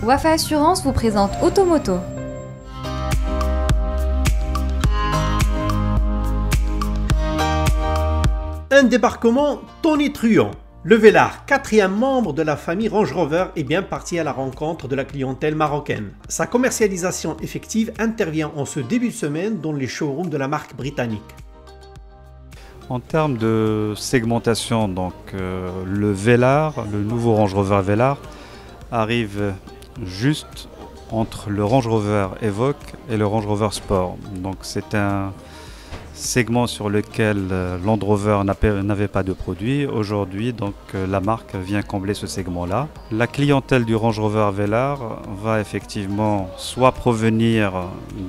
Wafa Assurance vous présente Automoto. Un débarquement tonitruant. Le Velar, quatrième membre de la famille Range Rover, est bien parti à la rencontre de la clientèle marocaine. Sa commercialisation effective intervient en ce début de semaine dans les showrooms de la marque britannique. En termes de segmentation, le Velar, le nouveau Range Rover Velar, arrive juste entre le Range Rover Evoque et le Range Rover Sport. Donc c'est un segment sur lequel Land Rover n'avait pas de produit. Aujourd'hui, la marque vient combler ce segment-là. La clientèle du Range Rover Velar va effectivement soit provenir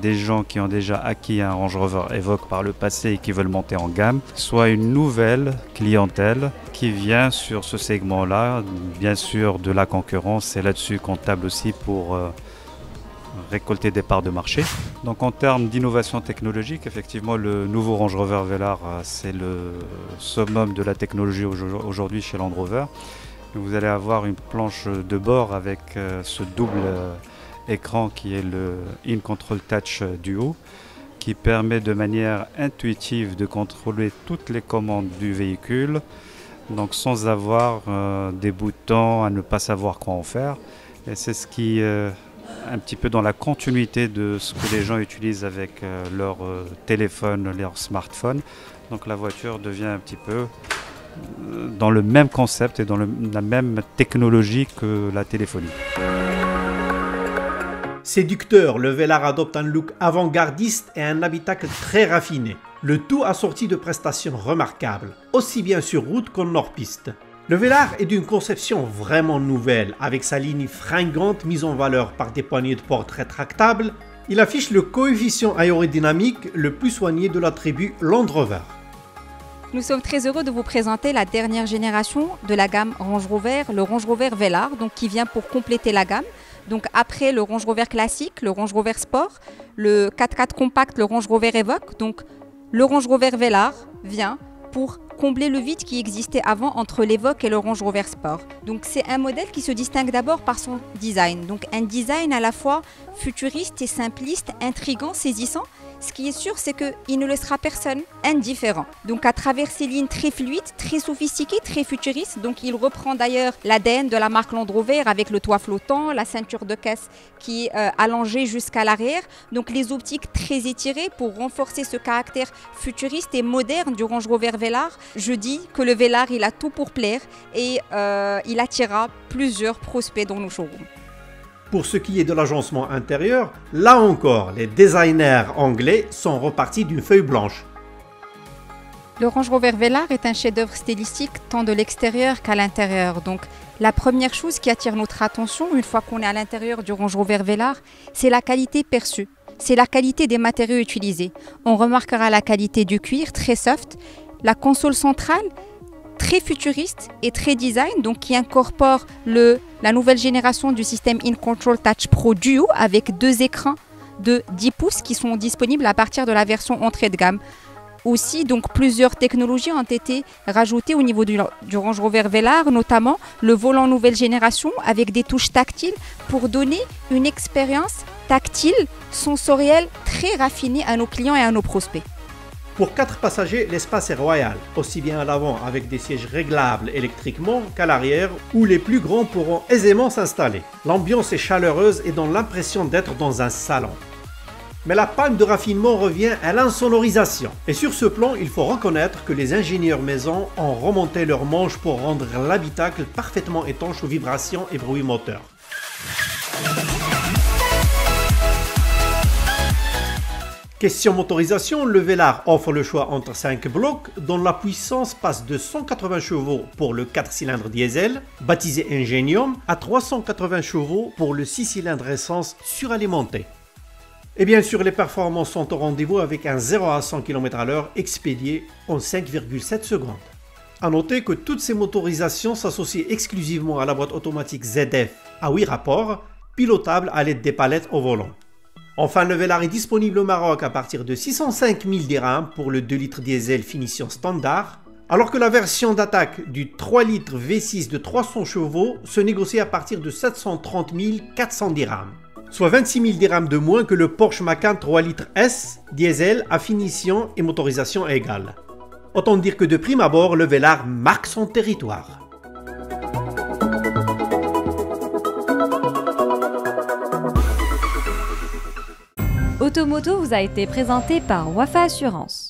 des gens qui ont déjà acquis un Range Rover Evoque par le passé et qui veulent monter en gamme, soit une nouvelle clientèle qui vient sur ce segment-là, bien sûr de la concurrence, et là-dessus qu'on table aussi pour récolter des parts de marché. Donc en termes d'innovation technologique, effectivement le nouveau Range Rover Velar, c'est le summum de la technologie aujourd'hui chez Land Rover. Vous allez avoir une planche de bord avec ce double écran qui est le In-Control Touch Duo, qui permet de manière intuitive de contrôler toutes les commandes du véhicule, donc sans avoir des boutons à ne pas savoir quoi en faire. Et c'est ce qui un petit peu dans la continuité de ce que les gens utilisent avec leur téléphone, leur smartphone. Donc la voiture devient un petit peu dans le même concept et dans la même technologie que la téléphonie. Séducteur, le Velar adopte un look avant-gardiste et un habitacle très raffiné. Le tout assorti de prestations remarquables, aussi bien sur route qu'en hors-piste. Le Velar est d'une conception vraiment nouvelle, avec sa ligne fringante mise en valeur par des poignées de porte rétractables. Il affiche le coefficient aérodynamique le plus soigné de l'attribut Land Rover. Nous sommes très heureux de vous présenter la dernière génération de la gamme Range Rover, le Range Rover Velar, qui vient pour compléter la gamme. Donc après le Range Rover classique, le Range Rover Sport, le 4x4 compact, le Range Rover Evoque, donc le Range Rover Velar vient pour combler le vide qui existait avant entre l'Evoque et le Range Rover Sport. Donc c'est un modèle qui se distingue d'abord par son design. Donc un design à la fois futuriste et simpliste, intriguant, saisissant. Ce qui est sûr, c'est qu'il ne laissera personne indifférent. Donc à travers ces lignes très fluides, très sophistiquées, très futuristes, donc il reprend d'ailleurs l'ADN de la marque Land Rover avec le toit flottant, la ceinture de caisse qui est allongée jusqu'à l'arrière. Donc les optiques très étirées pour renforcer ce caractère futuriste et moderne du Range Rover Velar. Je dis que le Velar, il a tout pour plaire et il attirera plusieurs prospects dans nos showrooms. Pour ce qui est de l'agencement intérieur, là encore, les designers anglais sont repartis d'une feuille blanche. Le Range Rover Velar est un chef-d'œuvre stylistique tant de l'extérieur qu'à l'intérieur. Donc, la première chose qui attire notre attention une fois qu'on est à l'intérieur du Range Rover Velar, c'est la qualité perçue. C'est la qualité des matériaux utilisés. On remarquera la qualité du cuir, très soft, la console centrale, très futuriste et très design, donc qui incorpore la nouvelle génération du système In-Control Touch Pro Duo avec deux écrans de 10 pouces qui sont disponibles à partir de la version entrée de gamme. Aussi, donc plusieurs technologies ont été rajoutées au niveau du Range Rover Velar, notamment le volant nouvelle génération avec des touches tactiles pour donner une expérience tactile, sensorielle très raffinée à nos clients et à nos prospects. Pour 4 passagers, l'espace est royal, aussi bien à l'avant avec des sièges réglables électriquement qu'à l'arrière où les plus grands pourront aisément s'installer. L'ambiance est chaleureuse et donne l'impression d'être dans un salon. Mais la palme de raffinement revient à l'insonorisation. Et sur ce plan, il faut reconnaître que les ingénieurs maison ont remonté leurs manches pour rendre l'habitacle parfaitement étanche aux vibrations et bruits moteurs. Question motorisation, le Velar offre le choix entre 5 blocs dont la puissance passe de 180 chevaux pour le 4 cylindres diesel, baptisé Ingenium, à 380 chevaux pour le 6 cylindres essence suralimenté. Et bien sûr, les performances sont au rendez-vous avec un 0 à 100 km/h expédié en 5,7 secondes. A noter que toutes ces motorisations s'associent exclusivement à la boîte automatique ZF à 8 rapports, pilotable à l'aide des palettes au volant. Enfin, le Velar est disponible au Maroc à partir de 605 000 dirhams pour le 2 litres diesel finition standard, Alors que la version d'attaque du 3 litres V6 de 300 chevaux se négocie à partir de 730 400 dirhams, soit 26 000 dirhams de moins que le Porsche Macan 3 litres S diesel à finition et motorisation égale. Autant dire que de prime abord, le Velar marque son territoire. Automoto vous a été présenté par Wafa Assurance.